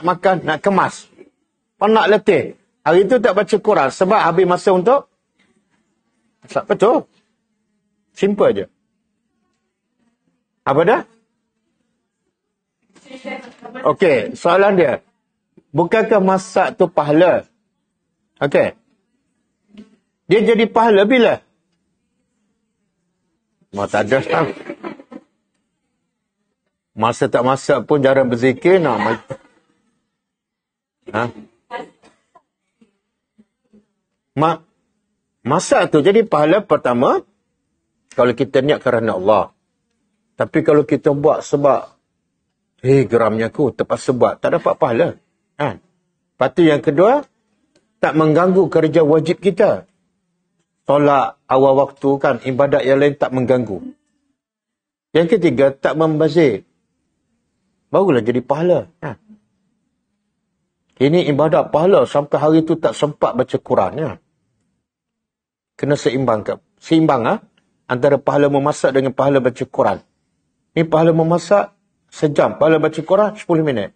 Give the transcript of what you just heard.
makan, nak kemas. Penat letih. Hari tu tak baca Quran sebab habis masa untuk masak. Betul. Simple je. Apa dah? Okey, soalan dia. Bukankah masak tu pahala? Okey. Dia jadi pahala bila? Tak ada. Masa tak masak pun jarang berzikir nak. Masak tu jadi pahala pertama kalau kita niat kerana Allah. Tapi kalau kita buat sebab geramnya aku terpaksa buat, tak dapat pahala. Lepas tu yang kedua, tak mengganggu kerja wajib kita. Solat awal waktu kan, ibadat yang lain tak mengganggu. Yang ketiga, tak membazir. Barulah jadi pahala. Ini ibadat pahala sampai hari tu tak sempat baca Quran. Kena seimbang. Antara pahala memasak dengan pahala baca Quran. Ini pahala memasak sejam. Pahala baca Quran 10 minit.